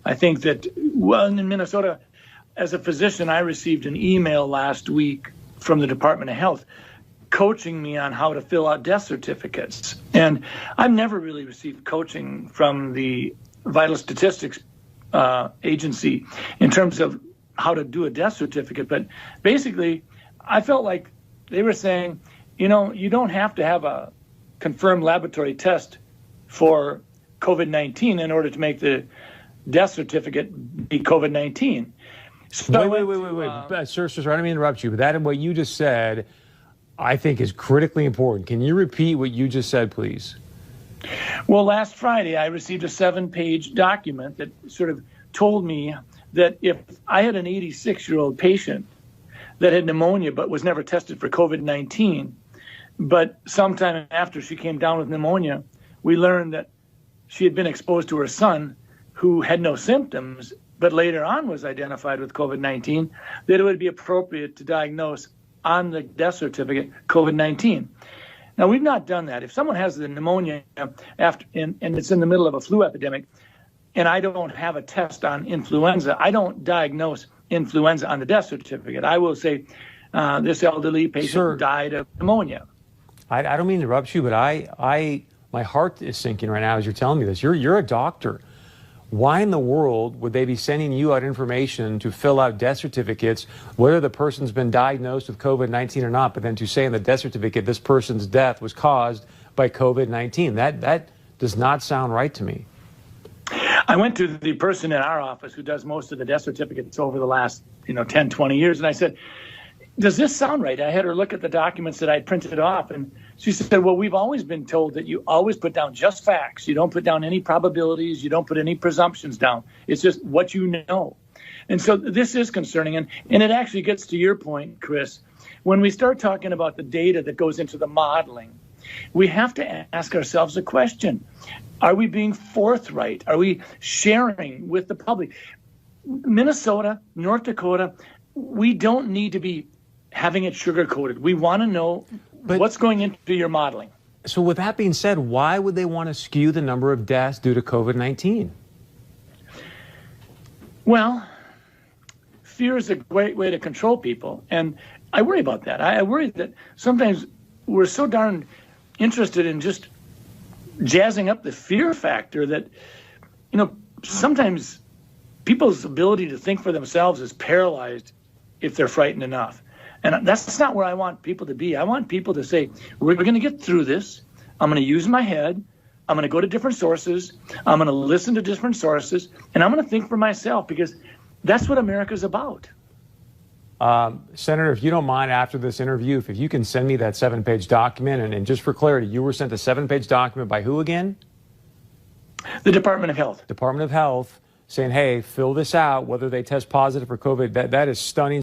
I think that, well, in Minnesota, as a physician, I received an email last week from the Department of Health coaching me on how to fill out death certificates. And I've never really received coaching from the Vital Statistics Agency in terms of how to do a death certificate. But basically, I felt like they were saying, you know, you don't have to have a confirmed laboratory test for COVID-19 in order to make the death certificate be COVID-19. So Wait. Sir, I don't mean to interrupt you, but that and what you just said, I think is critically important. Can you repeat what you just said, please? Well, last Friday, I received a 7-page document that sort of told me that if I had an 86-year-old patient that had pneumonia but was never tested for COVID-19, but sometime after she came down with pneumonia, we learned that she had been exposed to her son who had no symptoms, but later on was identified with COVID-19, that it would be appropriate to diagnose on the death certificate COVID-19. Now, we've not done that. If someone has the pneumonia after and it's in the middle of a flu epidemic, and I don't have a test on influenza, I don't diagnose influenza on the death certificate. I will say this elderly patient died of pneumonia. I don't mean to interrupt you, but my heart is sinking right now as you're telling me this. You're a doctor. Why in the world would they be sending you out information to fill out death certificates, whether the person's been diagnosed with COVID-19 or not, but then to say in the death certificate this person's death was caused by COVID-19? That does not sound right to me. I went to the person in our office who does most of the death certificates over the last 10, 20 years, and I said, does this sound right? I had her look at the documents that I printed off, and she said, well, we've always been told that you always put down just facts. You don't put down any probabilities. You don't put any presumptions down. It's just what you know. And so this is concerning. And it actually gets to your point, Chris. When we start talking about the data that goes into the modeling, we have to ask ourselves a question. Are we being forthright? Are we sharing with the public? Minnesota, North Dakota, we don't need to be having it sugar-coated. We want to know what's going into your modeling. So with that being said, why would they want to skew the number of deaths due to COVID-19? Well, fear is a great way to control people, and I worry about that. I worry that sometimes we're so darn interested in just jazzing up the fear factor that, sometimes people's ability to think for themselves is paralyzed if they're frightened enough. And that's not where I want people to be. I want people to say, we're going to get through this. I'm going to use my head. I'm going to go to different sources. I'm going to listen to different sources. And I'm going to think for myself, because that's what America's about. Senator, if you don't mind, after this interview, if you can send me that 7-page document. And just for clarity, you were sent a 7-page document by who again? The Department of Health. Department of Health saying, hey, fill this out, whether they test positive for COVID. That is stunning.